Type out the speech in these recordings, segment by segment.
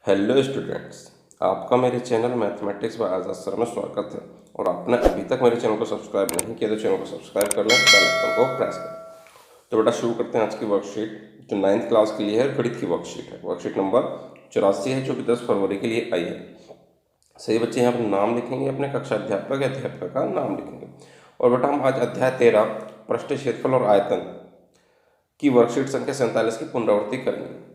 Hello students, आपका मेरे channel mathematics bye आजाद sir में स्वागत है। और आपने अभी तक मेरे चैनल को सब्सक्राइब नहीं किया तो चैनल को सब्सक्राइब कर लें, बेल आइकन को प्रेस करें। तो बेटा शुरू करते हैं आज की वर्कशीट जो 9th क्लास के लिए है, गणित की वर्कशीट है। वर्कशीट नंबर 84 है जो कि 10 फरवरी के लिए आई है। सही बच्चे यहाँ पर नाम लिखेंगे, अपने कक्षा अध्यापक या अध्यापिका का नाम लिखेंगे। और बेटा हम आज अध्याय 13 पृष्ठ क्षेत्रफल और आयतन की वर्कशीट संख्या 47 की पुनरावृत्ति करेंगे।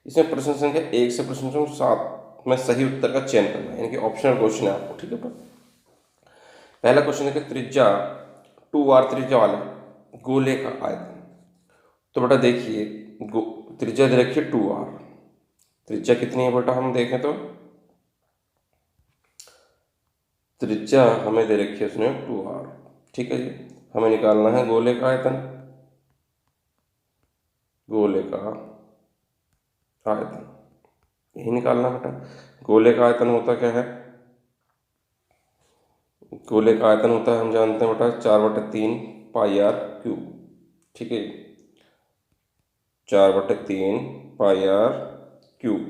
इसमें प्रश्न संख्या 1 से प्रश्न संख्या 7 में सही उत्तर का चयन करना है, यानी कि ऑप्शनल क्वेश्चन है आपको। ठीक है, पहला क्वेश्चन है कि त्रिज्या 2r त्रिज्या वाले गोले का आयतन। तो बेटा देखिए, त्रिज्या दे रखी है 2r। त्रिज्या कितनी है बेटा, हम देखें तो त्रिज्या हमें दे रखी है उसने 2r। ठीक है जी, हमें निकालना है गोले का आयतन। गोले का आयतन यही निकालना बेटा। गोले का आयतन होता क्या है? गोले का आयतन होता है, हम जानते हैं बेटा, 4/3 पाई आर क्यूब। ठीक है, 4/3 पाई आर क्यूब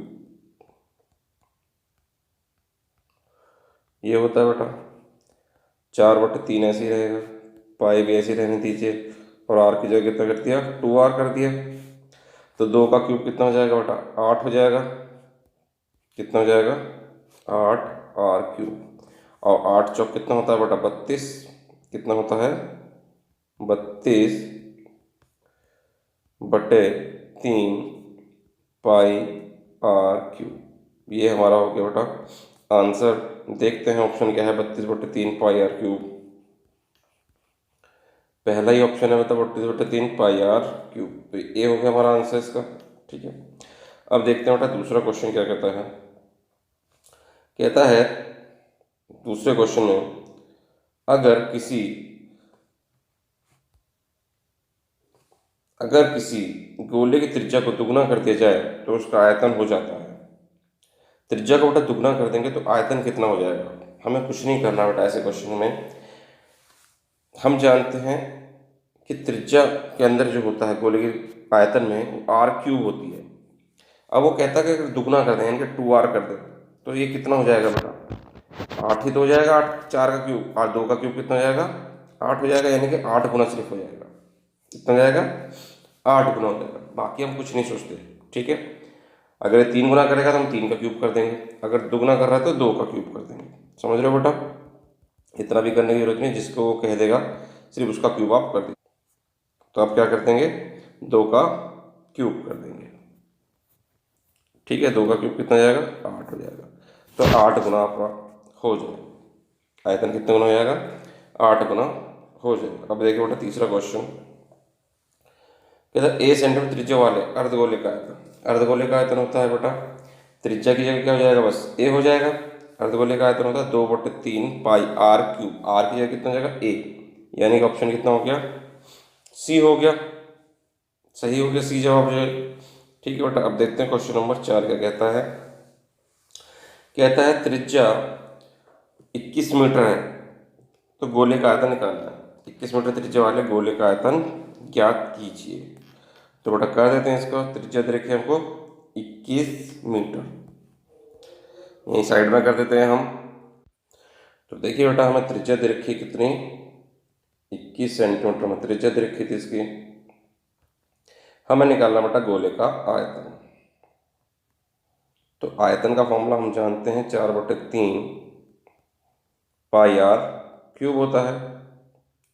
ये होता है बेटा। 4/3 ऐसे ही रहेगा, पाई भी ऐसे रहने दीजिए, और आर की जगह कितना कर दिया? 2r कर दिया। तो 2 का क्यूब कितना हो जाएगा बेटा? 8 हो जाएगा। कितना हो जाएगा? 8r cube. और 8 चौक कितना होता है बेटा? 32। कितना होता है? 32/3 पाई आर क्यूब। ये हमारा हो गया बेटा आंसर। देखते हैं ऑप्शन क्या है। 32/3 पाई आर क्यूब पहला ही ऑप्शन है, मतलब 32/3 पाई आर क्यूब। तो ये हो गया हमारा आंसर इसका। ठीक है, अब देखते हैं बेटा दूसरा क्वेश्चन क्या कहता है। कहता है दूसरे क्वेश्चन में, अगर किसी गोले की त्रिज्या को दुगना कर दिया जाए तो उसका आयतन हो जाता है। त्रिज्या को बेटा दुगना कर देंगे तो आयतन कितना हो जाएगा? हमें कुछ नहीं करना बेटा। ऐसे क्वेश्चन में हम जानते हैं कि त्रिज्या के अंदर जो होता है गोले के आयतन में, वो आर क्यूब होती है। अब वो कहता है कि अगर दुगना कर दें, यानी कि 2r कर दें, तो ये कितना हो जाएगा बेटा? 8 ही तो हो जाएगा। 8 4 का क्यूब और 2 का क्यूब कितना हो जाएगा? 8 हो जाएगा, यानी कि 8 गुना सिर्फ हो जाएगा। कितना हो जाएगा? 8 गुना हो जाएगा। बाकी हम कुछ नहीं सोचते। ठीक है, अगर ये 3 गुना करेगा तो हम 3 का क्यूब कर देंगे, अगर दुगना कर रहा है तो 2 का क्यूब कर देंगे। समझ रहे हो बेटा? इतना भी करने की जरूरत नहीं, जिसको वो कह देगा सिर्फ उसका क्यूब आप कर दीजिए। तो आप क्या कर देंगे? 2 का क्यूब कर देंगे। ठीक है, 2 का क्यूब कितना जाएगा? 8 हो जाएगा। तो 8 गुना आपका हो जाएगा। आयतन कितने गुना हो जाएगा? 8 गुना हो जाएगा। अब देखिए बेटा तीसरा क्वेश्चन कहता है ए सेंटीमीटर त्रिज्या वाले अर्धगोले का आयतन। अर्धगोले का आयतन होता है बेटा, त्रिज्या की जगह क्या हो जाएगा? बस ए हो जाएगा। अर्धगोले का आयतन होता है 2/3 पाई आर क्यूब। आर की जगह कितना हो जाएगा? ए, यानी कि ऑप्शन कितना हो गया? सी हो गया। सही हो गया, सी जवाब है। ठीक है बेटा, अब देखते हैं क्वेश्चन नंबर 4 क्या कहता है। कहता है त्रिज्या 21 मीटर है तो गोले का आयतन निकालना है। 21 मीटर त्रिज्या वाले गोले का आयतन ज्ञात कीजिए। तो बेटा कर देते हैं इसका। त्रिज्या दे रखी है हमको 21 मीटर, यहीं साइड में कर देते हैं हम। तो देखिए बेटा हमें त्रिज्या दे रखी है कितनी? 21 सेंटीमीटर में त्रिज्या दे रखी थी इसकी। हमें निकालना बेटा गोले का आयतन। तो आयतन का फॉर्मूला हम जानते हैं, 4/3 पाई आर क्यूब होता है।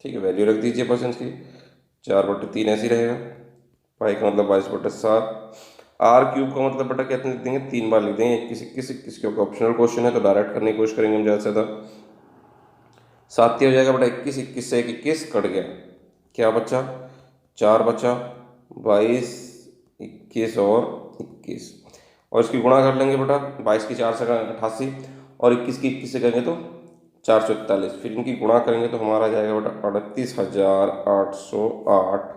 ठीक है, वैल्यू रख दीजिए परसेंट की। 4/3 ऐसे ही रहेगा। पाई का मतलब 22/7। आर क्यूब का मतलब बेटा कितने लिख देंगे? 3 बार लिख देंगे। 21 क्योंकि ऑप्शनल क्वेश्चन है तो डायरेक्ट करने की कोशिश करेंगे हम ज़्यादा से ज़्यादा। 7 हो जाएगा बेटा 21। 21 से 21 कट गया, क्या बचा? 4 बचा। 22, 21 और 21, और इसकी गुणा कर लेंगे बेटा। 22 की 4 से 88, और 21 की 21 से करेंगे तो 441। फिर इनकी गुणा करेंगे तो हमारा जाएगा बेटा 38,808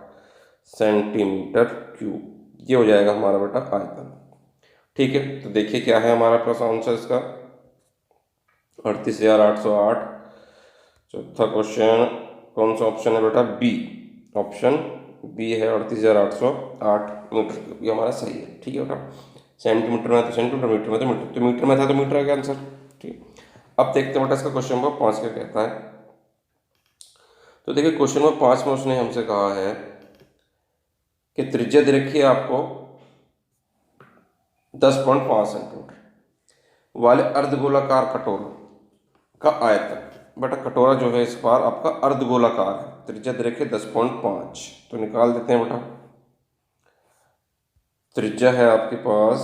सेंटीमीटर क्यूब। ये हो जाएगा हमारा बेटा आयतन। ठीक है, तो देखिए क्या है हमारा पास आंसर इसका, 38,808। चौथा क्वेश्चन कौन सा ऑप्शन है बेटा? बी। ऑप्शन बी है 38,808 मीटर क्यूब, ये हमारा सही है। ठीक है बेटा, सेंटीमीटर में तो सेंटीमीटर, मीटर में तो मीटर, तो मीटर में था तो मीटर आ गया आंसर। ठीक, अब देखते हैं बेटा इसका क्वेश्चन नंबर 5 क्या कहता है। तो देखिए क्वेश्चन नंबर 5 में उसने हमसे कहा है कि त्रिज्या दे रखी है आपको 10.5 सेंटीमीटर वाले अर्धगोलाकार कटोरा का आयतन। बेटा कटोरा जो है इस बार आपका अर्धगोलाकार है, त्रिज्या दे रखी है 10.5, तो निकाल देते हैं बेटा। त्रिज्या है आपके पास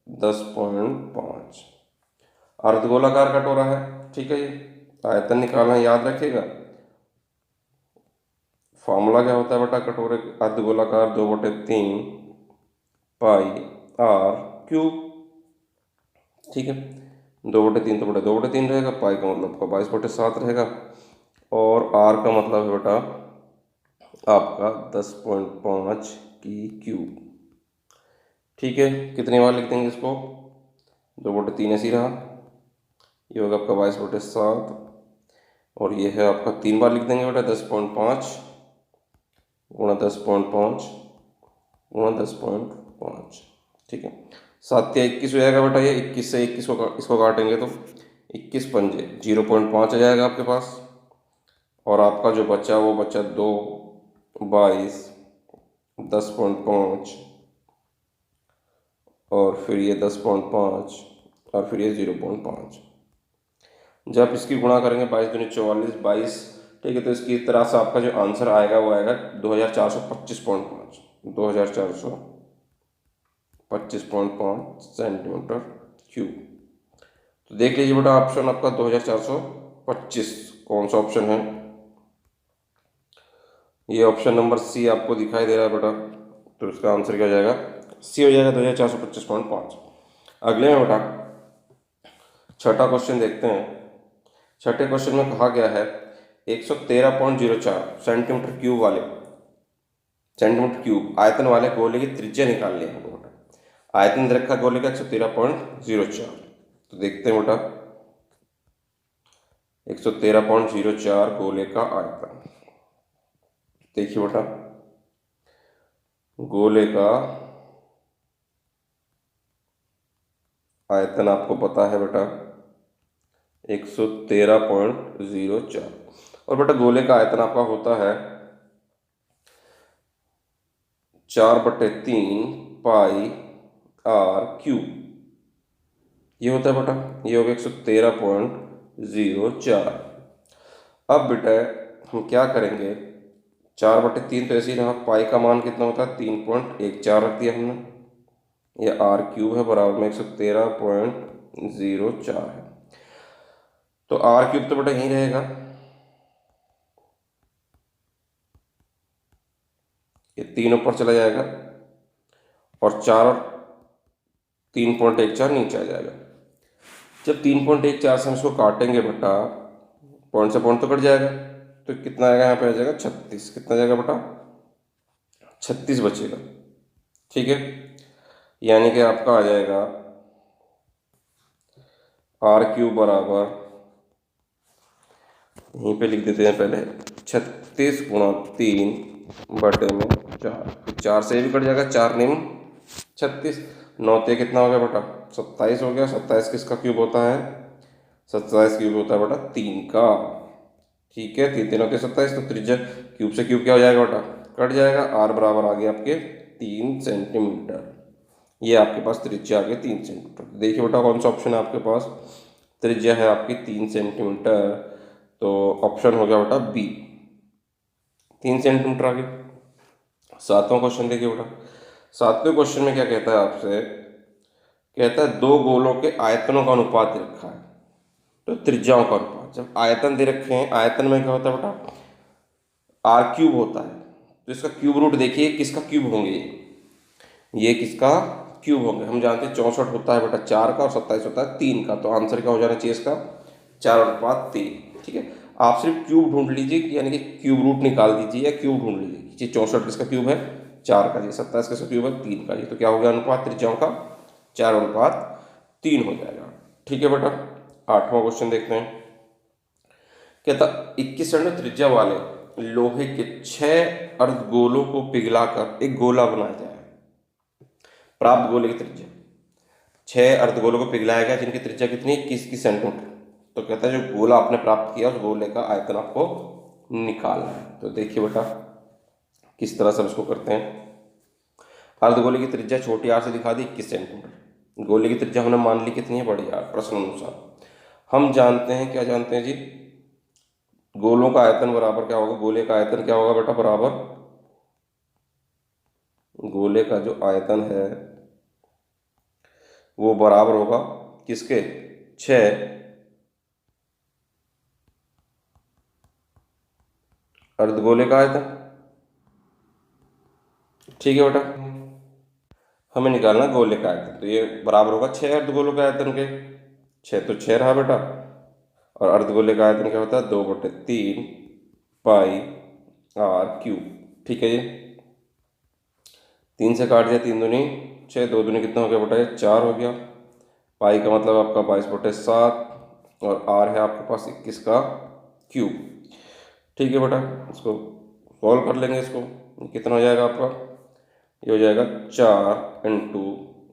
10.5, अर्धगोलाकार कटोरा है, ठीक है। ये आयतन निकालना है, याद रखिएगा फॉर्मूला क्या होता है बेटा कटोरे अर्धगोलाकार 2/3 पाई आर क्यूब, ठीक है। 2/3 तो बेटा 2/3 रहेगा, पाई का मतलब आपका 22/7 रहेगा, और आर का मतलब है बेटा आपका 10.5 की क्यूब, ठीक है। कितनी बार लिख देंगे इसको, 2/3 ऐसे ही रहा, ये होगा आपका 22/7, और ये है आपका 3 बार लिख देंगे बेटा 10.5 गुणा 10.5 गुणा 10.5, ठीक है। 7 या 21 हो जाएगा बेटा, ये 21 से 21 को इसको काटेंगे तो 21 पंजे 0.5 आ जाएगा आपके पास, और आपका जो बचा वो बचा 2, 22, 10.5 और फिर ये 10.5 और फिर ये 0.5। जब इसकी गुणा करेंगे 22 दूनी 44, 22, ठीक है। तो इसकी तरह से आपका जो आंसर आएगा वो आएगा 2425.5, 2425.5 सेंटीमीटर क्यूब। तो देख लीजिए बेटा ऑप्शन आपका 2425 कौन सा ऑप्शन है, ये ऑप्शन नंबर सी आपको दिखाई दे रहा है बेटा, तो इसका आंसर क्या हो जाएगा, सी हो जाएगा 2425.5। अगले में बेटा छठा क्वेश्चन देखते हैं। छठे क्वेश्चन में कहा गया है 113.04 सेंटीमीटर क्यूब आयतन वाले गोले की त्रिज्या निकालनी है हमको बेटा। आयतन दे रखा गोले का 113.04, तो देखते हैं बेटा 113.04 गोले का आयतन। देखिए बेटा गोले का आयतन आपको पता है बेटा 113.04, और बेटा गोले का आयतन आपका होता है 4/3 पाई आर क्यूब, ये होता है बेटा, ये हो गया 113.04। अब बेटा हम क्या करेंगे, 4/3 तो ऐसे ही रहा, पाई का मान कितना होता है 3.14 रख दिया हमने, ये आर क्यूब है बराबर में 113.04 है, तो आर क्यूब तो बेटा यहीं रहेगा, ये 3 ऊपर चला जाएगा और 3.14 नीचे आ जाएगा। जब 3.14 से हम इसको काटेंगे बेटा, पॉइंट से पॉइंट तो कट जाएगा, तो कितना आएगा यहाँ पे आ जाएगा 36, कितना जाएगा बेटा 36 बचेगा, ठीक है। यानी कि आपका आ जाएगा आर क्यूब बराबर, यहीं पे लिख देते हैं पहले 36 गुणा 3/4, 4 से भी कट जाएगा, 4 निम 36, 9 ते कितना हो गया बेटा 27 हो गया। 27 किसका क्यूब होता है, 27 क्यूब होता है बेटा 3 का, ठीक है। 3 3 के 27, तो त्रिज्या क्यूब से क्यूब क्या हो जाएगा बेटा कट जाएगा, आर बराबर आ गया आपके 3 सेंटीमीटर, ये आपके पास त्रिज्या आ गई 3 सेंटीमीटर। देखिए बेटा कौन सा ऑप्शन है आपके पास, त्रिज्या है आपकी 3 सेंटीमीटर, तो ऑप्शन हो गया बेटा बी, 3 सेंटीमीटर आ गई। 7वां क्वेश्चन देखिए बेटा, 7वें क्वेश्चन में क्या कहता है आपसे, कहता है 2 गोलों के आयतनों का अनुपात दे रखा है, तो त्रिज्याओं का अनुपात। जब आयतन दे रखे हैं, आयतन में क्या होता है बेटा आर क्यूब होता है, तो इसका क्यूब रूट देखिए किसका क्यूब होंगे, ये किसका क्यूब होंगे। हम जानते हैं 64 होता है बेटा 4 का और 27 होता है 3 का, तो आंसर क्या हो जाना चाहिए इसका 4/3, ठीक है। आप सिर्फ क्यूब ढूंढ लीजिए, यानी कि क्यूब रूट निकाल दीजिए या क्यूब ढूंढ लीजिए। 64 किसका क्यूब है 4 का, जी 27 किसका क्यूब है 3 का, जी तो क्या हो गया अनुपात त्रिज्याओं का 4/3 हो जाएगा, ठीक है बेटा। 8वां क्वेश्चन देखते हैं, कहता 21 सेंटीमीटर त्रिज्या वाले लोहे के 6 अर्धगोलों को पिघलाकर एक गोला बनाया जाए। प्राप्त गोले की त्रिज्या 6 अर्धगोलों को पिघलाया गया जिनकी त्रिज्या कितनी है, 21 सेंटीमीटर। तो कहता है जो गोला आपने प्राप्त किया उस गोले का आयतन आपको निकालना है। तो देखिए बेटा किस तरह से हम इसको करते हैं। अर्धगोले की त्रिज्या छोटी आर से दिखा दी 21 सेंटीमीटर। गोले की त्रिज्या हमने मान ली कितनी है, बड़ी आर। प्रश्न अनुसार हम जानते हैं, क्या जानते हैं जी, गोलों का आयतन बराबर क्या होगा, गोले का आयतन क्या होगा बेटा, बराबर गोले का जो आयतन है वो बराबर होगा किसके, 6 अर्धगोले का आयतन। ठीक है बेटा, हमें निकालना गोले का आयतन, तो ये बराबर होगा 6 अर्धगोलों के आयतन के। 6 तो 6 रहा बेटा, और अर्धगोले का आयतन क्या होता है, 2/3 पाई आर क्यूब। ठीक है जी, 3 से काट दिया, 3 दूनी 6, 2 दूनी कितना हो गया बेटा, ये 4 हो गया। पाई का मतलब आपका 22/7, और आर है आपके पास 21 का क्यूब। ठीक है बेटा, इसको सॉल्व कर लेंगे, इसको कितना हो जाएगा आपका, ये हो जाएगा 4 इंटू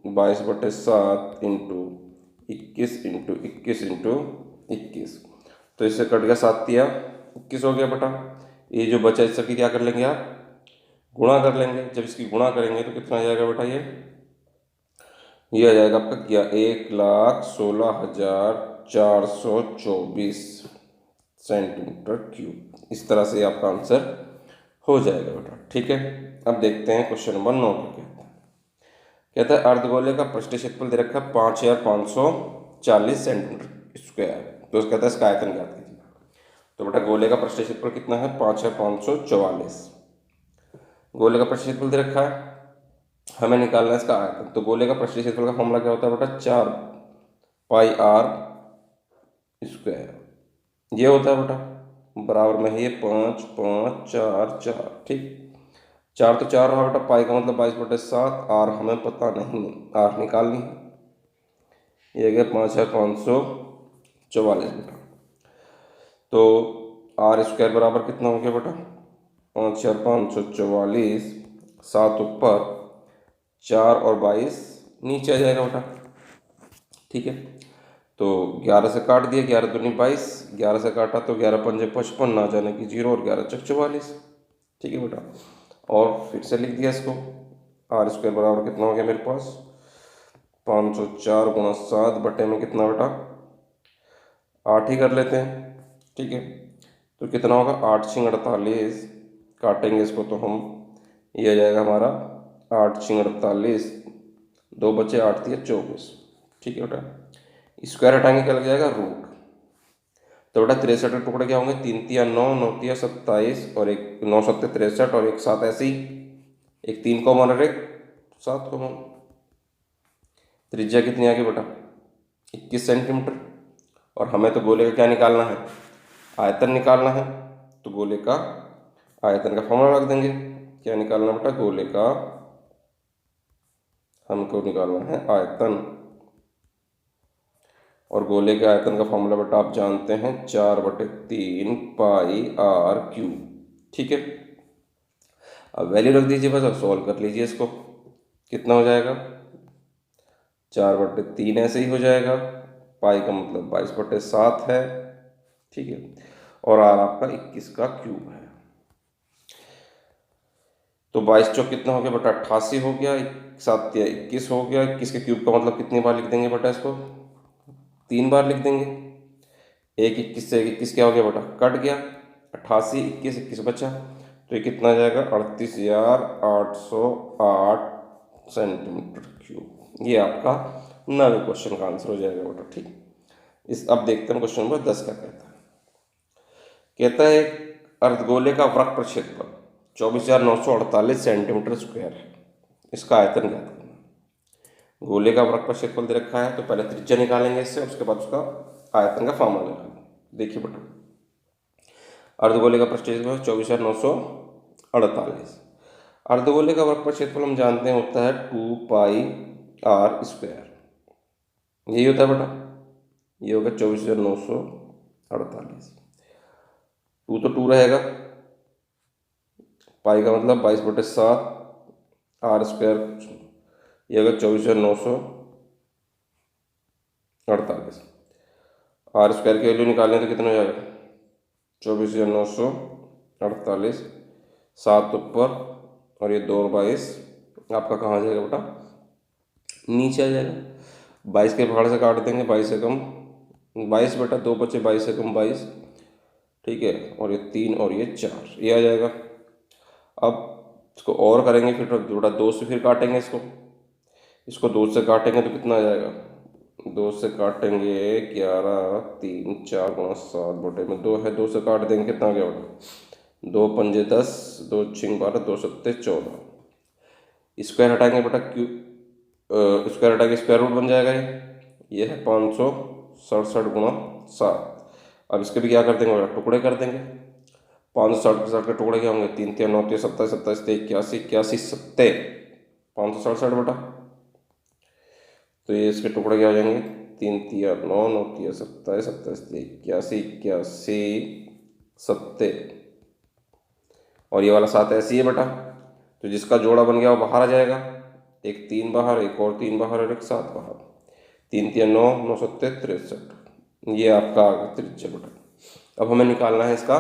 22/7 इंटू 21 तो इससे कट गया 7 तिया 21 हो गया बेटा। ये जो बचा इससे क्या कर लेंगे आप, गुणा कर लेंगे। जब इसकी गुणा करेंगे तो कितना आ जाएगा बेटा, ये आ जाएगा आपका क्या, 1,16,424 सेंटीमीटर क्यूब। इस तरह से आपका आंसर हो जाएगा बेटा। ठीक है, अब देखते हैं क्वेश्चन नंबर 9 क्या कहता है। अर्धगोले का पृष्ठीय क्षेत्रफल दे रखा है 5,540 सेंटीमीटर स्क्वायर। तो कहता है इसका आयतन ज्ञात कीजिए। तो बेटा गोले का पृष्ठीय क्षेत्रफल कितना है, 5,544। गोले का पृष्ठीय क्षेत्रफल दे रखा है, हमें निकालना है इसका आयतन। तो गोले का पृष्ठीय क्षेत्रफल का फॉर्मूला क्या होता है बेटा, 4 पाई आर स्क्वायर। ये होता है बेटा, बराबर में है ये 5 5 4 4। ठीक, 4 तो 4 रहा बेटा, पाई का मतलब 22/7, आर हमें पता नहीं, आर निकालनी है। ये गया 5,544 बेटा। तो आर स्क्वायर बराबर कितना हो गया बेटा, 5,544, 7 ऊपर, 4 और 22 नीचे आ जाएगा बेटा। ठीक है, तो 11 से काट दिया, 11 दूनी 22, 11 से काटा तो 11 पंजे 55, ना जाने की 0, और 11 चक 44। ठीक है बेटा, और फिर से लिख दिया इसको। आर स्क्वायर बराबर कितना हो गया मेरे पास, 504 गुणा 7 बटे में कितना बेटा, 8 ही कर लेते हैं। ठीक है, तो कितना होगा, 8 छिंग 48, काटेंगे इसको तो हम, ये आ जाएगा हमारा 8 छिंग 48, 2 बचे 8 दिया 24। ठीक है बेटा, स्क्वायर हटाएंगे क्या लग जाएगा, रूट। तो बेटा 63 के टुकड़े क्या होंगे, 3 तिया 9, 9 तिया 27, और एक 9 7 63, और एक 7 ऐसे ही, एक 3 कॉमन और एक 7 कॉमन। त्रिज्या कितनी आ गई बेटा, 21 सेंटीमीटर। और हमें तो गोले का क्या निकालना है, आयतन निकालना है। तो गोले का आयतन का फॉर्मूला रख देंगे। क्या निकालना बेटा, गोले का हमको निकालना है आयतन, और गोले के आयतन का फॉर्मूला बेटा आप जानते हैं, 4/3 पाई आर क्यूब। ठीक है, अब वैल्यू रख दीजिए बस, अब सॉल्व कर लीजिए इसको। कितना हो जाएगा, 4/3 ऐसे ही हो जाएगा, पाई का मतलब 22/7 है। ठीक है, और आर आपका 21 का क्यूब है। तो 22 चौक कितना हो गया बेटा, 88 हो गया, 7 या 21 हो गया। 21 के क्यूब का मतलब कितनी बार लिख देंगे बेटा, इसको 3 बार लिख देंगे। एक 21 से 21 क्या हो गया बेटा, कट गया, 88 21 21 बचा, तो ये कितना आ जाएगा, 38,808 सेंटीमीटर क्यूब। ये आपका 9वें क्वेश्चन का आंसर हो जाएगा बेटा। ठीक, इस अब देखते हैं क्वेश्चन नंबर 10 क्या कहता है। कहता है एक अर्धगोले का वक्र क्षेत्रफल 24,948 सेंटीमीटर स्क्वायर है, इसका आयतन ज्ञात करना। गोले का वक्र क्षेत्रफल दे रखा है, तो पहले त्रिज्या निकालेंगे इससे, उसके बाद उसका आयतन का फॉर्मूला निकालेंगे। देखिए बेटा, अर्धगोले का पृष्ठीय क्षेत्रफल 24,948। अर्धगोले का वक्र क्षेत्रफल हम जानते हैं होता है 2 पाई आर स्क्वायर। यही होता है बेटा, ये होगा 24,948। 2 तो 2 रहेगा, पाई का मतलब 22/7, आर स्क्वायर, ये होगा 24,948 48। आर स्क्वायर की वैल्यू निकालें तो कितना हो जाएगा? 24,948। 7 ऊपर और ये 2 और 22 आपका कहाँ आ जाएगा बेटा? नीचे आ जाएगा। 22 के पहाड़ से काट देंगे, 22 से कम 22 बेटा, 2 बचे 22 से कम 22, ठीक है। और ये 3 और ये 4, ये आ जाएगा। अब इसको और करेंगे फिर बेटा, 2 से फिर काटेंगे इसको 2 से काटेंगे तो कितना आ जाएगा? 2 से काटेंगे 11, 3, 4 गुणा 7 बटे में 2 है, 2 से काट देंगे कितना आ गया बेटा? 2 पंजे 10, 2 छिंग 12, 2 सत्ते 14। स्क्वायर हटाएंगे बेटा, स्क्वायर हटा के स्क्वायर रूट बन जाएगा ये है 567 गुणा 7। अब इसके भी क्या कर देंगे बेटा? टुकड़े कर देंगे। 567 के टुकड़े क्या होंगे? 3 3 9 3 27 27 81 81 सत्ते 567 बेटा। तो ये इसके टुकड़े क्या हो जाएंगे? 3 3 9 9 3 27 27 81 81 सत्ते, और ये वाला 7 ऐसी है बेटा। तो जिसका जोड़ा बन गया वो बाहर आ जाएगा, एक 3 बाहर, एक और 3 बाहर और एक 7 बाहर। 3 3 9 9 सत्ते 63, ये आपका आ गया त्रिज्या बेटा। अब हमें निकालना है इसका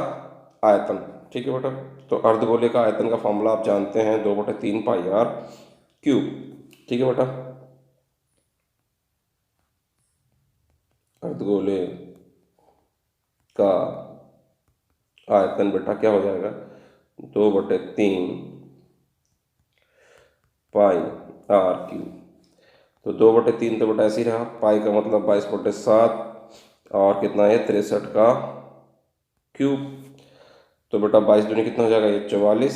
आयतन, ठीक है बेटा। तो अर्धगोले का आयतन का फॉर्मूला आप जानते हैं, 2/3 पाई आर क्यूब, ठीक है बेटा। अर्धगोले का आयतन बेटा क्या हो जाएगा? 2/3 पाई आर क्यूब। तो 2/3 तो बेटा ऐसे ही रहा, पाई का मतलब 22/7 और कितना है? 63 का क्यूब। तो बेटा 22 दूनी कितना हो जाएगा? ये 44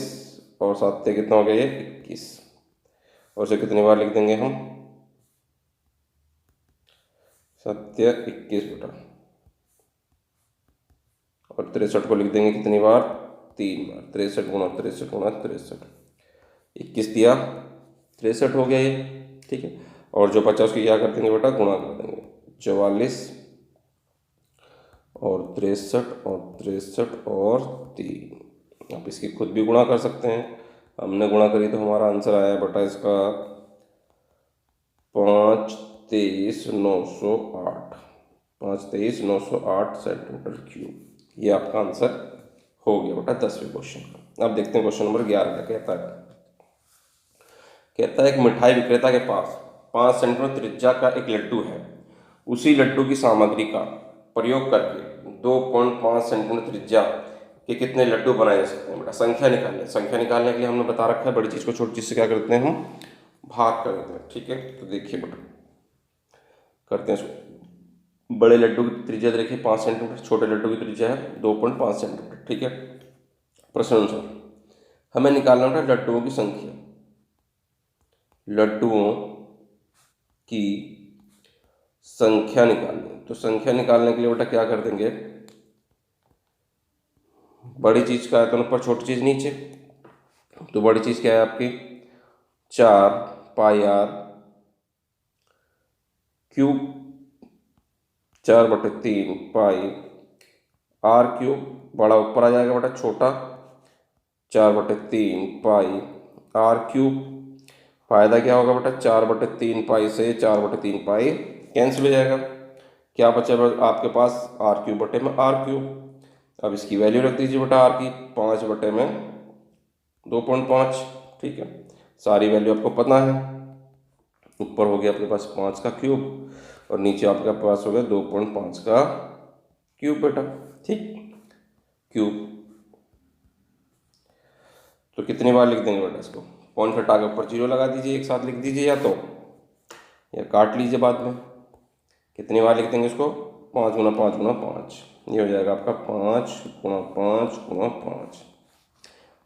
और 7 कितना हो गया? ये 21। और इसे कितनी बार लिख देंगे हम? 7 21 बेटा। और 63 को लिख देंगे कितनी बार? 3 बार। 63 गुणा 63 गुणा 63, 21 दिया 63 हो गया ये, ठीक है। और जो 50 की क्या कर देंगे बेटा? गुणा कर देंगे। 44 और 63 और 3। आप इसकी खुद भी गुणा कर सकते हैं, हमने गुणा करी तो हमारा आंसर आया बेटा इसका 523,908 523,908 सेंटीमीटर क्यूब। ये आपका आंसर हो गया बेटा 10वें क्वेश्चन का। अब देखते हैं क्वेश्चन नंबर 11 क्या कहता है। कहता है एक मिठाई विक्रेता के पास 5 सेंटीमीटर त्रिज्या का एक लड्डू है। उसी लड्डू की सामग्री का प्रयोग करके 2.5 सेंटीमीटर त्रिज्या के कितने लड्डू बनाए जा सकते हैं बेटा? संख्या निकालने के लिए हमने बता रखा है, बड़ी चीज़ को छोटी चीज़ से क्या करते हैं हम? भाग कर देते हैं, ठीक है। तो देखिए बेटा, करते हैं इसको। बड़े लड्डू की त्रिज्या देखिए 5 सेंटीमीटर, छोटे लड्डू की त्रिज्या है 2.5 सेंटीमीटर, ठीक है। प्रश्न अनुसार हमें निकालना है लड्डुओं की संख्या। लड्डुओं की संख्या निकालनी, तो संख्या निकालने के लिए बेटा क्या कर देंगे? बड़ी चीज का आयतन ऊपर, छोटी चीज नीचे। तो बड़ी चीज क्या है आपकी? 4 pi r cube, 4/3 pi r cube. बड़ा ऊपर आ जाएगा बेटा, छोटा 4/3 पाई आर क्यूब। फायदा क्या होगा बेटा? 4/3 पाई से 4/3 पाई कैंसिल हो जाएगा, क्या बचा आपके पास? आर क्यूब बटे में आर क्यूब। अब इसकी वैल्यू रख दीजिए बेटा आर की, 5 बटे में 2.5, ठीक है। सारी वैल्यू आपको पता है। ऊपर हो गया आपके पास 5 का क्यूब और नीचे आपके पास हो गया 2.5 का क्यूब बेटा, ठीक। क्यूब तो कितनी बार लिख देंगे बेटा इसको? पॉइंट हटा के ऊपर 0 लगा दीजिए, एक साथ लिख दीजिए या काट लीजिए बाद में। कितनी बार लिख देंगे इसको? 5 गुना 5 गुना 5, ये हो जाएगा आपका 5 गुणा 5 गुणा 5,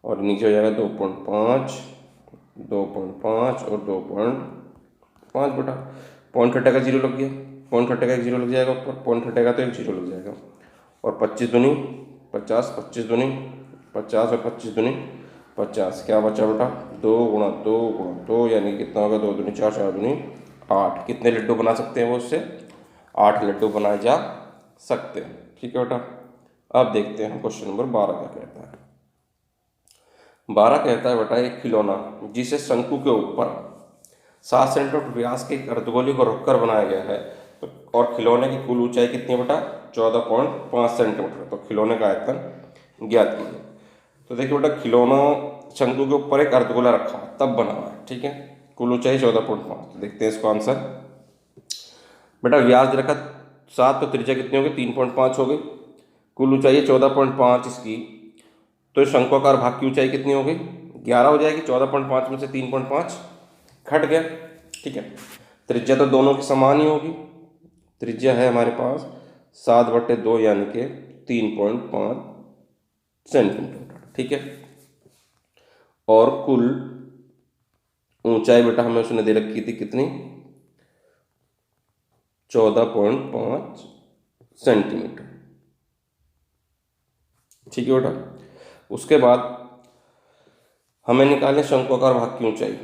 और नीचे हो जाएगा 2.5 2.5 और 2.5 बेटा। पॉइंट हटेगा 0 लग गया, पॉइंट हटेगा 1 0 लग जाएगा ऊपर, पॉइंट हटेगा तो 1 0 लग जाएगा। और 25 दूनी 50, 25 दूनी 50 और 25 दूनी 50, क्या बचा बेटा? 2 गुणा 2 गुणा 2, यानी कितना होगा? 2 दूनी 4, 4 दूनी 8। कितने लड्डू बना सकते हैं वो? उससे 8 लड्डू बनाए जा सकते हैं, ठीक है बेटा। अब देखते हैं क्वेश्चन नंबर 12 क्या कहता है। 12 कहता है बेटा एक खिलौना जिसे शंकु के ऊपर 7 सेंटीमीटर व्यास के एक अर्धगोले को रखकर बनाया गया है, तो और खिलौने की कुल ऊंचाई कितनी है बेटा 14.5 सेंटीमीटर। तो खिलौने का आयतन ज्ञात कीजिए। तो देखिए बेटा खिलौना शंकु के ऊपर एक अर्धगोला रखा है तब बना हुआ है, ठीक है। कुल ऊंचाई 14.5। देखते हैं इसको आंसर। बेटा व्यास रखा 7 तो त्रिज्या कितनी होगी 3.5 हो गई। कुल ऊंचाई है 14.5 इसकी, तो शंक्वाकार भाग की ऊंचाई कितनी हो गई 11 हो जाएगी। 14.5 में से 3.5 घट गया, ठीक है। त्रिज्या तो दोनों की समान ही होगी। त्रिज्या है हमारे पास 7/2 यानी कि 3.5 सेंटीमीटर, ठीक है। और कुल ऊंचाई बेटा हमें उसने दे रखी थी कितनी 14.5 सेंटीमीटर, ठीक है बेटा। उसके बाद हमें निकालें शंक्वाकार भाग की ऊंचाई।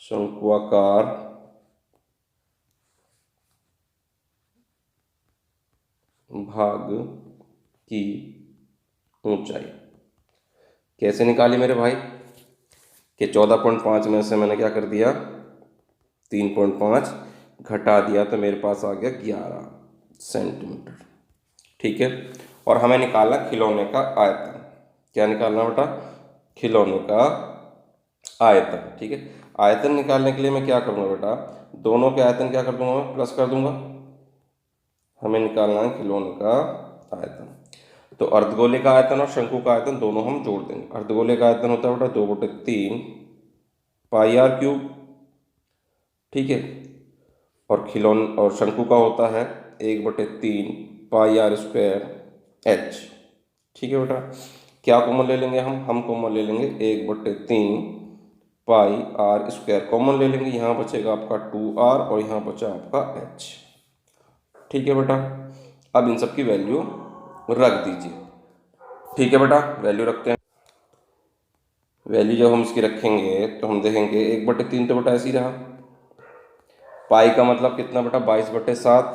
शंक्वाकार भाग की ऊंचाई कैसे निकाली मेरे भाई कि 14.5 में से मैंने क्या कर दिया 3.5 घटा दिया तो मेरे पास आ गया 11 सेंटीमीटर, ठीक है। और हमें निकालना खिलौने का आयतन। क्या निकालना बेटा खिलौने का आयतन, ठीक है। आयतन निकालने के लिए मैं क्या करूँगा बेटा दोनों के आयतन क्या कर दूंगा मैं प्लस कर दूंगा। हमें निकालना है खिलौने का आयतन। तो अर्धगोले का आयतन और शंकु का आयतन दोनों हम जोड़ देंगे। अर्धगोले का आयतन होता है बेटा 2/3 पाई आर क्यूब, ठीक है। और और शंकु का होता है 1/3 पाई आर स्क्वायर एच, ठीक है बेटा। क्या कॉमन ले लेंगे हम कॉमन ले लेंगे 1/3 पाई आर स्क्वायर कॉमन ले लेंगे। यहाँ बचेगा आपका 2r और यहाँ बचा आपका h, ठीक है बेटा। अब इन सब की वैल्यू रख दीजिए, ठीक है बेटा। वैल्यू रखते हैं। वैल्यू जब हम इसकी रखेंगे तो हम देखेंगे 1/3 तो बेटा ऐसे ही रहा। पाई का मतलब कितना बेटा 22/7,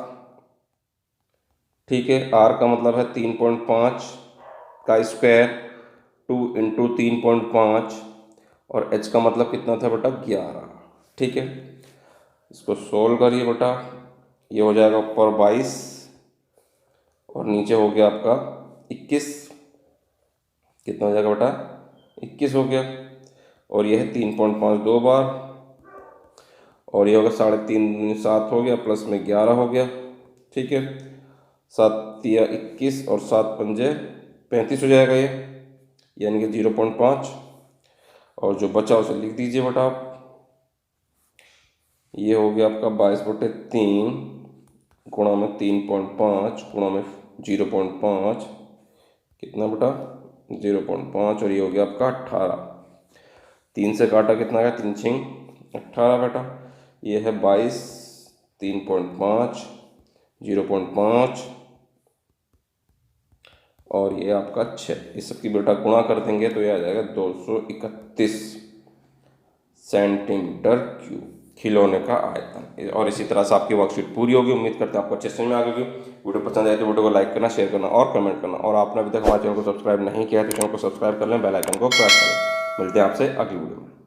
ठीक है। r का मतलब है 3.5 का स्क्वायर 2 × 3.5 और h का मतलब कितना था बेटा 11, ठीक है। इसको सोल्व करिए बेटा। ये हो जाएगा ऊपर 22 और नीचे हो गया आपका 21। कितना हो जाएगा बेटा 21 हो गया। और ये है 3.5 दो बार और ये होगा 3.5 7 हो गया प्लस में 11 हो गया, ठीक है। 7 या 21 और 7 पंजे 35 हो जाएगा ये, यानी कि 0.5। और जो बचा उसे लिख दीजिए बेटा आप। ये हो गया आपका 22/3 गुणा में 3.5 गुणा में 0.5 कितना बेटा 0.5 और ये हो गया आपका 18। 3 से काटा कितना आया 3 × 18 बेटा। ये है 22 3.5 0.5 और ये आपका 6। इस सब की बेटा गुणा कर देंगे तो ये आ जाएगा 231 सेंटीमीटर क्यूब खिलौने का आयतन। और इसी तरह से आपकी वर्कशीट पूरी होगी। उम्मीद करते हैं आपको अच्छे समझ में आ गई। वीडियो पसंद आए तो वीडियो को लाइक करना, शेयर करना और कमेंट करना। और आपने अभी तक हमारे चैनल को सब्सक्राइब नहीं किया तो चैनल को सब्सक्राइब कर लें, बेल आइकन को प्रेस करें। मिलते हैं आपसे अगली वीडियो में।